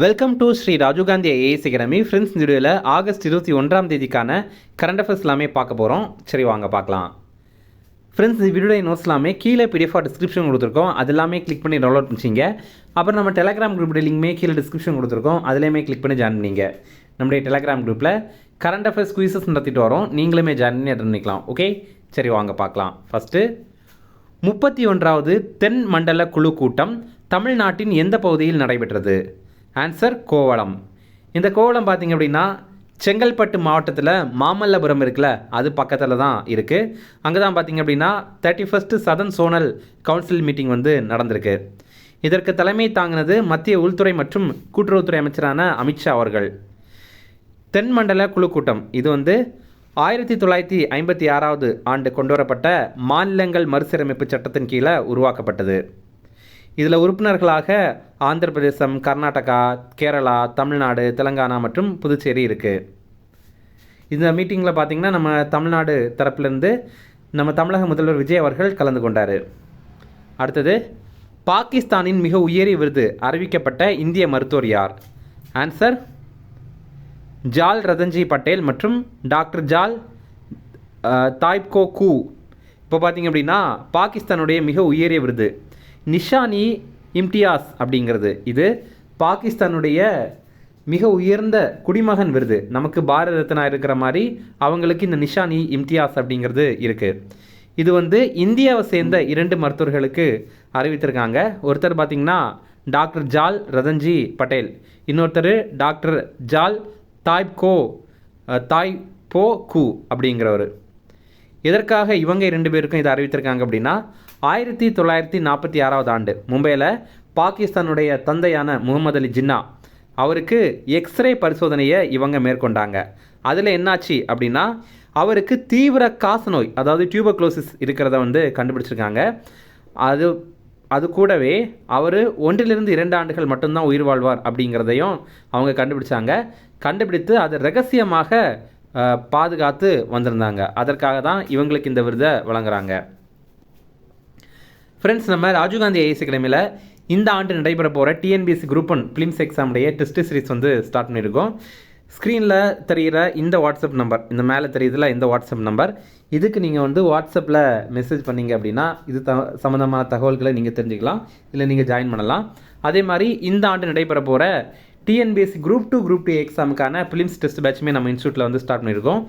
Welcome to Shri Rajiv Gandhi IAS academy. Friends, இந்த வீடியோவில் August 21ஆம் தேதிக்கான கரண்ட் அஃபேர்ஸ் எல்லாமே பார்க்க போகிறோம். சரி, வாங்க பார்க்கலாம். ஃப்ரெண்ட்ஸ், இந்த வீடியோடைய நோட்ஸ் எல்லாமே கீழே PDF டிஸ்கிரிப்ஷன் கொடுத்துருக்கோம். அது எல்லாமே கிளிக் பண்ணி டவுன்லோட் பண்ணிச்சிங்க. அப்புறம் நம்ம டெலகிராம் குரூப் லிங்க்மே கீழே டிஸ்கிரிப்ஷன் கொடுத்துருக்கோம். அதுலேயுமே கிளிக் பண்ணி ஜாயின் பண்ணிங்க. நம்முடைய டெலகிராம் குரூப்பில் கரண்ட் அஃபேர்ஸ் குயிசஸ் நடத்திட்டு வரோம். நீங்களுமே ஜாயின் பண்ணி அட்டன் பண்ணிக்கலாம். ஓகே, சரி வாங்க பார்க்கலாம். ஃபஸ்ட்டு 31வது தென் மண்டல குழு கூட்டம் தமிழ்நாட்டின் எந்த பகுதியில் நடைபெற்றது? ஆன்சர் கோவளம். இந்த கோவளம் பார்த்திங்க அப்படின்னா செங்கல்பட்டு மாவட்டத்தில் மாமல்லபுரம் இருக்குல்ல, அது பக்கத்தில் தான் இருக்குது. அங்கே தான் பார்த்திங்க அப்படின்னா 31st southern Sonal council meeting வந்து நடந்திருக்கு. இதற்கு தலைமை தாங்கினது மத்திய உள்துறை மற்றும் கூட்டுறவுத்துறை அமைச்சரான அமித்ஷா அவர்கள். தென்மண்டல குழு கூட்டம் இது வந்து 1956வது ஆண்டு கொண்டு வரப்பட்ட மாநிலங்கள் மறுசீரமைப்பு சட்டத்தின் கீழே உருவாக்கப்பட்டது. இதில் உறுப்பினர்களாக ஆந்திர பிரதேசம், கர்நாடகா, கேரளா, தமிழ்நாடு, தெலுங்கானா மற்றும் புதுச்சேரி இருக்குது. இந்த மீட்டிங்கில் பார்த்திங்கன்னா நம்ம தமிழ்நாடு தரப்பிலிருந்து நம்ம தமிழக முதல்வர் விஜய் அவர்கள் கலந்து கொண்டார். அடுத்தது, பாகிஸ்தானின் மிக உயரிய விருது அறிவிக்கப்பட்ட இந்திய மருத்துவர் யார்? ஆன்சர் ஜால் ரதன்ஜி பட்டேல் மற்றும் டாக்டர் ஜால் தாய்ப்கோ கூ. இப்போ பார்த்திங்க அப்படின்னா பாகிஸ்தானுடைய மிக உயரிய விருது நிஷானி இம்தியாஸ் அப்படிங்கிறது. இது பாகிஸ்தானுடைய மிக உயர்ந்த குடிமகன் விருது. நமக்கு பாரத ரத்னா இருக்கிற மாதிரி அவங்களுக்கு இந்த நிஷானி இம்தியாஸ் அப்படிங்கிறது இருக்குது. இது வந்து இந்தியாவை சேர்ந்த 2 மருத்துவர்களுக்கு அறிவித்திருக்காங்க. ஒருத்தர் பார்த்திங்கன்னா டாக்டர் ஜால் ரதன்ஜி பட்டேல், இன்னொருத்தர் டாக்டர் ஜால் தாய்போ கூ அப்படிங்கிறவர். எதற்காக இவங்க 2 பேருக்கும் இதை அறிவித்திருக்காங்க அப்படின்னா 1946வது ஆண்டு மும்பையில் பாகிஸ்தானுடைய தந்தையான முகமது அலி ஜின்னா அவருக்கு எக்ஸ்ரே பரிசோதனையை இவங்க மேற்கொண்டாங்க. அதில் என்னாச்சு அப்படின்னா அவருக்கு தீவிர காசநோய், அதாவது டியூபர்குலோசிஸ் இருக்கிறத வந்து கண்டுபிடிச்சிருக்காங்க. அது கூடவே அவர் 1-2 ஆண்டுகள் மட்டும்தான் உயிர் வாழ்வார் அப்படிங்கிறதையும் அவங்க கண்டுபிடித்து அதை ரகசியமாக பாதுகாத்து வந்திருந்தாங்க. அதற்காக தான் இவங்களுக்கு இந்த விருதை வழங்குறாங்க. ஃப்ரெண்ட்ஸ், நம்ம ராஜீவ்காந்தி ஐஏஎஸ் அகாடமியில் இந்த ஆண்டு நடைபெற போகிற டிஎன்பிஎஸ்சி குரூப் 1 பிலிம்ஸ் எக்ஸாமுடைய டெஸ்ட் சீரிஸ் வந்து ஸ்டார்ட் பண்ணியிருக்கோம். ஸ்க்ரீனில் தெரிகிற இந்த வாட்ஸ்அப் நம்பர், இந்த மேலே தெரியுதுல இந்த வாட்ஸ்அப் நம்பர், இதுக்கு நீங்கள் வந்து வாட்ஸ்அப்பில் மெசேஜ் பண்ணிங்க அப்படின்னா இது சம்மந்தமான தகவல்களை நீங்கள் தெரிஞ்சுக்கலாம், இல்லை நீங்கள் ஜாயின் பண்ணலாம். அதே மாதிரி இந்த ஆண்டு நடைபெற போகிற டிஎன்பிஎஸ்சி குரூப் 2 எக்ஸாமுக்கான பிலிம்ஸ் டெஸ்ட் பேட்சுமே நம்ம இன்ஸ்டியூட்டில் வந்து ஸ்டார்ட் பண்ணியிருக்கோம்.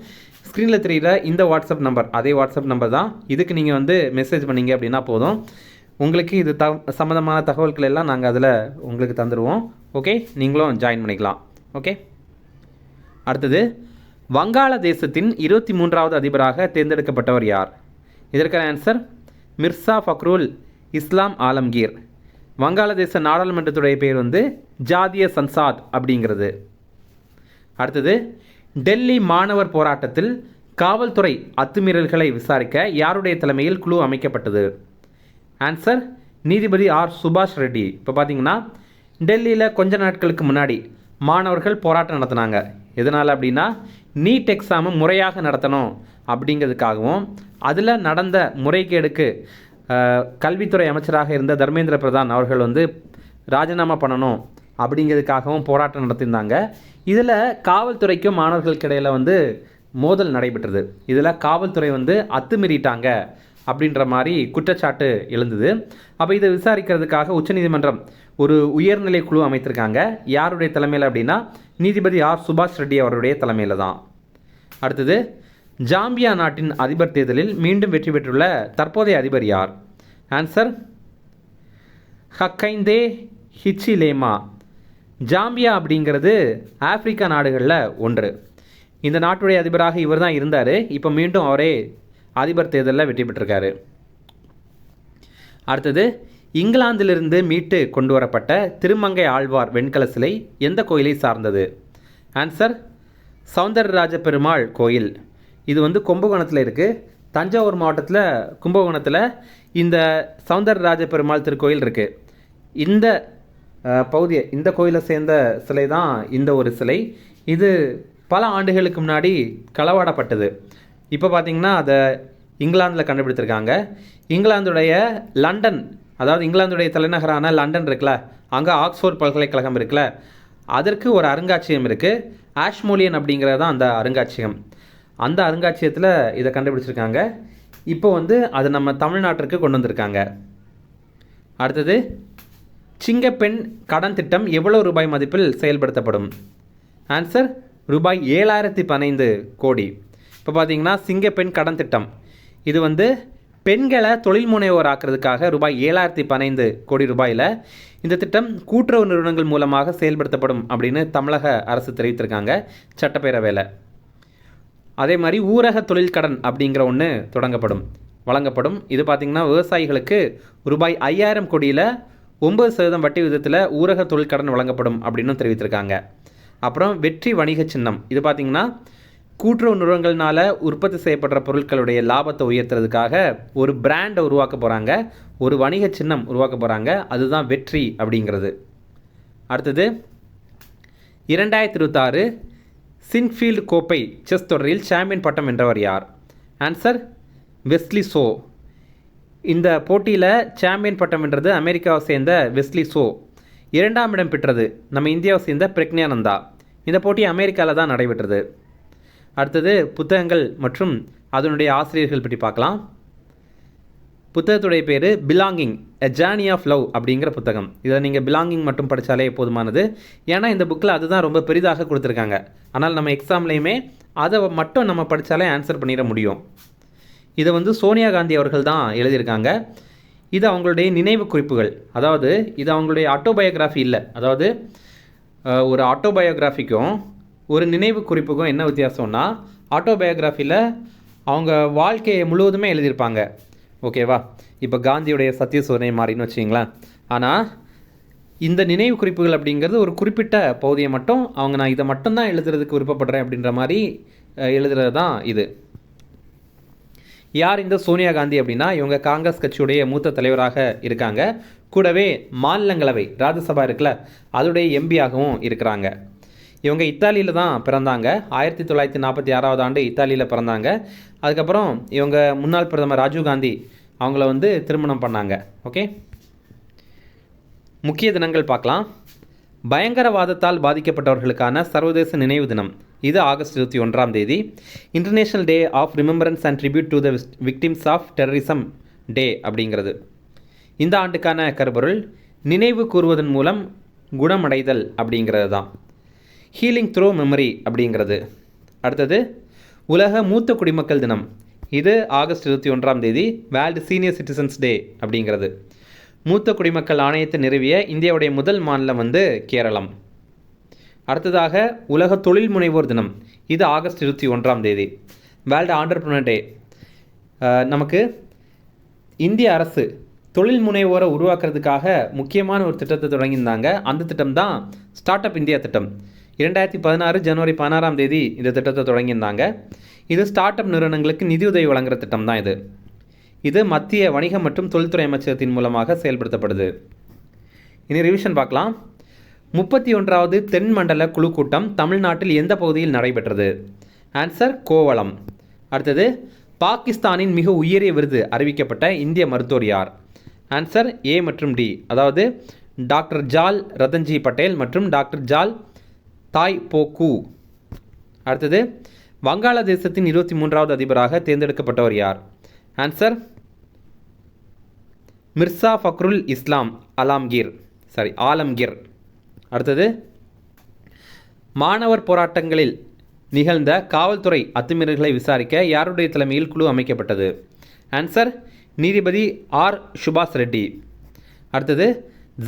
ஸ்க்ரீனில் தெரிகிற இந்த வாட்ஸ்அப் நம்பர் அதே வாட்ஸ்அப் நம்பர் தான். இதுக்கு நீங்கள் வந்து மெசேஜ் பண்ணிங்க அப்படின்னா போதும், உங்களுக்கு இது சம்மந்தமான தகவல்கள் எல்லாம் நாங்கள் அதில் உங்களுக்கு தந்துடுவோம். ஓகே, நீங்களும் ஜாயின் பண்ணிக்கலாம். ஓகே, அடுத்தது, வங்காளதேசத்தின் 23வது அதிபராக தேர்ந்தெடுக்கப்பட்டவர் யார்? இதற்கான ஆன்சர் மிர்சா ஃபக்ருல் இஸ்லாம் ஆலம்கீர். வங்காளதேச நாடாளுமன்றத்துடைய பேர் வந்து ஜாதிய சன்சாத் அப்படிங்கிறது. அடுத்தது, டெல்லி மாணவர் போராட்டத்தில் காவல்துறை அத்துமீறல்களை விசாரிக்க யாருடைய தலைமையில் குழு அமைக்கப்பட்டது? ஆன்சர் நீதிபதி ஆர் சுபாஷ் ரெட்டி. இப்போ பார்த்தீங்கன்னா டெல்லியில் கொஞ்ச நாட்களுக்கு முன்னாடி மாணவர்கள் போராட்டம் நடத்தினாங்க. எதனால் அப்படின்னா நீட் எக்ஸாமு முறையாக நடத்தணும் அப்படிங்கிறதுக்காகவும் அதில் நடந்த முறைகேடுக்கு கல்வித்துறை அமைச்சராக இருந்த தர்மேந்திர பிரதான் அவர்கள் வந்து ராஜினாமா பண்ணணும் அப்படிங்கிறதுக்காகவும் போராட்டம் நடத்தியிருந்தாங்க. இதில் காவல்துறைக்கும் மாணவர்களுக்கு இடையில் வந்து மோதல் நடைபெற்றது. இதில் காவல்துறை வந்து அத்துமீறிட்டாங்க அப்படின்ற மாதிரி குற்றச்சாட்டு எழுந்தது. அப்போ இதை விசாரிக்கிறதுக்காக உச்சநீதிமன்றம் ஒரு உயர்நிலை குழு அமைத்திருக்காங்க. யாருடைய தலைமையில் அப்படின்னா நீதிபதி ஆர் சுபாஷ் ரெட்டி அவருடைய தலைமையில் தான். அடுத்தது, ஜாம்பியா நாட்டின் அதிபர் தேர்தலில் மீண்டும் வெற்றி பெற்றுள்ள தற்போதைய அதிபர் யார்? ஆன்சர் ஹக்கைந்தே ஹிச்சிலேமா. ஜாம்பியா அப்படிங்கிறது ஆப்பிரிக்கா நாடுகளில் ஒன்று. இந்த நாட்டுடைய அதிபராக இவர் தான் இருந்தார். இப்போ மீண்டும் அவரே அதிபர் தேர்தலில் வெற்றி பெற்றிருக்காரு. அடுத்தது, இங்கிலாந்திலிருந்து மீட்டு கொண்டு வரப்பட்ட திருமங்கை ஆழ்வார் வெண்கல சிலை எந்த கோயிலை சார்ந்தது? ஆன்சர் சௌந்தரராஜ பெருமாள் கோயில். இது வந்து கும்பகோணத்தில் இருக்குது. தஞ்சாவூர் மாவட்டத்தில் கும்பகோணத்தில் இந்த சௌந்தரராஜ பெருமாள் திருக்கோயில் இருக்குது. இந்த பகுதியை, இந்த கோயிலை சேர்ந்த சிலை தான் இந்த ஒரு சிலை. இது பல ஆண்டுகளுக்கு முன்னாடி களவாடப்பட்டது. இப்போ பார்த்திங்கன்னா அதை இங்கிலாந்தில் கண்டுபிடித்திருக்காங்க. இங்கிலாந்துடைய லண்டன், அதாவது இங்கிலாந்துடைய தலைநகரான லண்டன் இருக்குல்ல, அங்கே ஆக்ஸ்ஃபோர்ட் பல்கலைக்கழகம் இருக்குல்ல, அதற்கு ஒரு அருங்காட்சியகம் இருக்குது. ஆஷ்மோலியன் அப்படிங்கிறது தான் அந்த அருங்காட்சியகம். அந்த அருங்காட்சியகத்தில் இதை கண்டுபிடிச்சிருக்காங்க. இப்போ வந்து அது நம்ம தமிழ்நாட்டிற்கு கொண்டு வந்திருக்காங்க. அடுத்தது, சிங்கப்பெண் கடன் திட்டம் எவ்வளவு ரூபாய் மதிப்பில் செயல்படுத்தப்படும்? ஆன்சர் ரூபாய் 7015 கோடி. இப்போ பார்த்தீங்கன்னா சிங்கப்பெண் கடன் திட்டம் இது வந்து பெண்களை தொழில் முனைவோர் ஆக்கிறதுக்காக ரூபாய் 7015 கோடி ரூபாயில் இந்த திட்டம் கூட்டுறவு நிறுவனங்கள் மூலமாக செயல்படுத்தப்படும் அப்படின்னு தமிழக அரசு தெரிவித்திருக்காங்க சட்டப்பேரவையில். அதே மாதிரி ஊரக தொழில் கடன் அப்படிங்கிற ஒன்று வழங்கப்படும். இது பார்த்திங்கன்னா விவசாயிகளுக்கு ரூபாய் 5000 கோடியில் 9% வட்டி விதத்தில் ஊரக தொழில் கடன் வழங்கப்படும் அப்படின்னு தெரிவித்திருக்காங்க. அப்புறம் வெற்றி வணிக சின்னம் இது பார்த்திங்கன்னா கூட்டுறவு நிறுவனங்கள்னால உற்பத்தி செய்யப்படுற பொருட்களுடைய லாபத்தை உயர்த்துறதுக்காக ஒரு பிராண்டை உருவாக்க போகிறாங்க, ஒரு வணிக சின்னம் உருவாக்க போகிறாங்க. அதுதான் வெற்றி அப்படிங்கிறது. அடுத்தது, 2026 சின்ஃபீல்டு கோப்பை செஸ் தொடரில் சாம்பியன் பட்டம் வென்றவர் யார்? Answer Wesley so. இந்த போட்டியில் சாம்பியன் பட்டம் வென்றது அமெரிக்காவை சேர்ந்த வெஸ்லி சோ. 2ஆம் இடம் பெற்றது நம்ம இந்தியாவை சேர்ந்த பிரக்ஞானந்தா. இந்த போட்டி அமெரிக்காவில் தான் நடைபெற்றது. அடுத்தது, புத்தகங்கள் மற்றும் அதனுடைய ஆசிரியர்கள் பற்றி பார்க்கலாம். புத்தகத்துடைய பேர் belonging a journey of love அப்படிங்கிற புத்தகம். இதை நீங்கள் பிலாங்கிங் மட்டும் படித்தாலே போதுமானது. ஏன்னா இந்த புக்கில் அதுதான் ரொம்ப பெரிதாக கொடுத்துருக்காங்க. ஆனால் நம்ம எக்ஸாம்லேயுமே அதை மட்டும் நம்ம படித்தாலே ஆன்சர் பண்ணிட முடியும். இதை வந்து சோனியா காந்தி அவர்கள் தான் எழுதியிருக்காங்க. இது அவங்களுடைய நினைவு குறிப்புகள். அதாவது இது அவங்களுடைய ஆட்டோபயோகிராஃபி இல்லை. அதாவது ஒரு ஆட்டோபயோகிராஃபிக்கும் ஒரு நினைவு குறிப்புக்கும் என்ன வித்தியாசம்னா, ஆட்டோபயோகிராஃபியில் அவங்க வாழ்க்கையை முழுவதுமே எழுதியிருப்பாங்க. ஓகேவா? இப்போ காந்தியுடைய சத்திய சோதனை மாதிரின்னு வச்சிங்களேன். ஆனால் இந்த நினைவு குறிப்புகள் அப்படிங்கிறது ஒரு குறிப்பிட்ட பகுதியை மட்டும் அவங்க நான் இதை மட்டும்தான் எழுதுறதுக்கு விருப்பப்படுறேன் அப்படின்ற மாதிரி எழுதுறது தான் இது. யார் இந்த சோனியா காந்தி அப்படின்னா, இவங்க காங்கிரஸ் கட்சியுடைய மூத்த தலைவராக இருக்காங்க. கூடவே மாநிலங்களவை ராஜ்யசபா இருக்குல்ல, அதோடைய எம்பியாகவும் இருக்கிறாங்க. இவங்க இத்தாலியில் தான் பிறந்தாங்க. 1946ஆவது ஆண்டு இத்தாலியில் பிறந்தாங்க. அதுக்கப்புறம் இவங்க முன்னாள் பிரதமர் ராஜீவ் காந்தி அவங்கள வந்து திருமணம் பண்ணாங்க. ஓகே, முக்கிய தினங்கள் பார்க்கலாம். பயங்கரவாதத்தால் பாதிக்கப்பட்டவர்களுக்கான சர்வதேச நினைவு தினம் இது ஆகஸ்ட் 21ஆம் தேதி. International day of remembrance and tribute to the victims of terrorism day அப்படிங்கிறது. இந்த ஆண்டுக்கான கருப்பொருள் நினைவு கூறுவதன் மூலம் குணமடைதல் அப்படிங்கிறது தான். ஹீலிங் த்ரூ மெமரி அப்படிங்கிறது. அடுத்தது, உலக மூத்த குடிமக்கள் தினம் இது ஆகஸ்ட் 21ஆம் தேதி. வேர்ல்டு சீனியர் சிட்டிசன்ஸ் டே அப்படிங்கிறது. மூத்த குடிமக்கள் ஆணையத்தை நிறுவிய இந்தியாவுடைய முதல் மாநிலம் வந்து கேரளம். அடுத்ததாக உலக தொழில் முனைவோர் தினம் இது ஆகஸ்ட் 21ஆம் தேதி. வேர்ல்டு ஆண்டர்பிரினர் டே. நமக்கு இந்திய அரசு தொழில் முனைவோரை உருவாக்குறதுக்காக முக்கியமான ஒரு திட்டத்தை தொடங்கியிருந்தாங்க. அந்த திட்டம் தான் ஸ்டார்ட் அப் இந்தியா திட்டம். 2016 ஜனவரி 16ஆம் தேதி இந்த திட்டத்தை தொடங்கியிருந்தாங்க. இது ஸ்டார்ட் அப் நிறுவனங்களுக்கு நிதியுதவி வழங்குகிற திட்டம் தான் இது. இது மத்திய வணிகம் மற்றும் தொழில்துறை அமைச்சகத்தின் மூலமாக செயல்படுத்தப்படுது. இனி ரிவிஷன் பார்க்கலாம். 31வது தென் மண்டல குழு கூட்டம் தமிழ்நாட்டில் எந்த பகுதியில் நடைபெற்றது? ஆன்சர் கோவளம். அடுத்தது, பாகிஸ்தானின் மிக உயரிய விருது அறிவிக்கப்பட்ட இந்திய மருத்துவர் யார்? ஆன்சர் ஏ மற்றும் டி. அதாவது டாக்டர் ஜால் ரத்தன்ஜி பட்டேல் மற்றும் டாக்டர் ஜால் தாய் போக்கு. அடுத்தது, வங்காளதேசத்தின் 23வது அதிபராக தேர்ந்தெடுக்கப்பட்டவர் யார்? ஆன்சர் மிர்சா ஃபக்ருல் இஸ்லாம் ஆலம்கீர். அடுத்தது, மாணவர் போராட்டங்களில் நிகழ்ந்த காவல்துறை அத்துமீறல்களை விசாரிக்க யாருடைய தலைமையில் குழு அமைக்கப்பட்டது? ஆன்சர் நீதிபதி ஆர் சுபாஷ் ரெட்டி. அடுத்தது,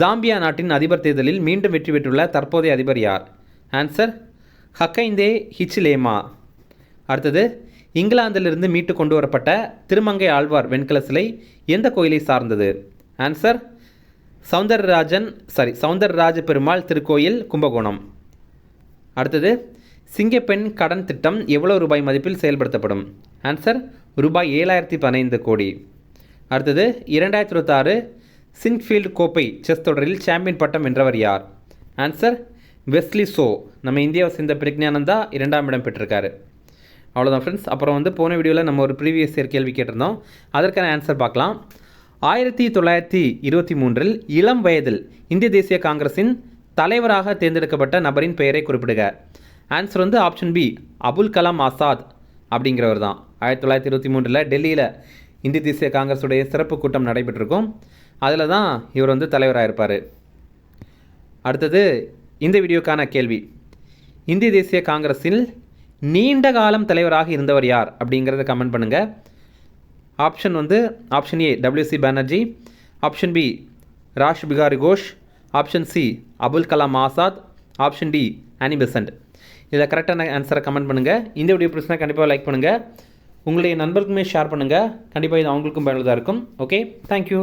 ஜாம்பியா நாட்டின் அதிபர் தேர்தலில் மீண்டும் வெற்றி பெற்றுள்ள தற்போதைய அதிபர் யார்? ஆன்சர் ஹக்கைந்தே ஹிச்லேமா. அடுத்தது, இங்கிலாந்திலிருந்து மீட்டு கொண்டு வரப்பட்ட திருமங்கை ஆழ்வார் வெண்கல சிலை எந்த கோயிலை சார்ந்தது? ஆன்சர் சௌந்தரராஜ பெருமாள் திருக்கோயில், கும்பகோணம். அடுத்தது, சிங்கப்பெண் கடன் திட்டம் எவ்வளவு ரூபாய் மதிப்பில் செயல்படுத்தப்படும்? ஆன்சர் ரூபாய் 7015 கோடி. அடுத்தது, 2026 சின்ஃபீல்டு கோப்பை செஸ் தொடரில் சாம்பியன் பட்டம் வென்றவர் யார்? Answer Wesley so. நம்ம இந்தியாவை சேர்ந்த பிரக்ஞானந்தா 2ஆம் இடம் பெற்றிருக்காரு. அவ்வளோதான் ஃப்ரெண்ட்ஸ். அப்புறம் வந்து போன வீடியோவில் நம்ம ஒரு ப்ரீவியஸ் இயர் கேள்வி கேட்டிருந்தோம். அதற்கான ஆன்சர் பார்க்கலாம். 1923 இளம் வயதில் இந்திய தேசிய காங்கிரஸின் தலைவராக தேர்ந்தெடுக்கப்பட்ட நபரின் பெயரை குறிப்பிடுக. ஆன்சர் வந்து ஆப்ஷன் பி, அபுல் கலாம் ஆசாத் அப்படிங்கிறவர் தான். 1923 டெல்லியில் இந்திய தேசிய காங்கிரஸுடைய சிறப்பு கூட்டம் நடைபெற்றிருக்கும். அதில் தான் இவர் வந்து தலைவராக இருப்பார். அடுத்தது இந்த வீடியோக்கான கேள்வி, இந்திய தேசிய காங்கிரஸில் நீண்ட காலம் தலைவராக இருந்தவர் யார் அப்படிங்கிறத கமெண்ட் பண்ணுங்கள். ஆப்ஷன் வந்து option A WC Banerjee, option B Rash Behari Ghosh, option C Abul Kalam Azad, option D Annie Besant. இதில் கரெக்டான ஆன்சரை கமெண்ட் பண்ணுங்கள். இந்த வீடியோ பிடிச்சினா கண்டிப்பாக லைக் பண்ணுங்கள். உங்களுடைய நண்பர்களுக்குமே ஷேர் பண்ணுங்கள். கண்டிப்பாக இது அவங்களுக்கும் பயனுள்ளதாக இருக்கும். Okay, thank you.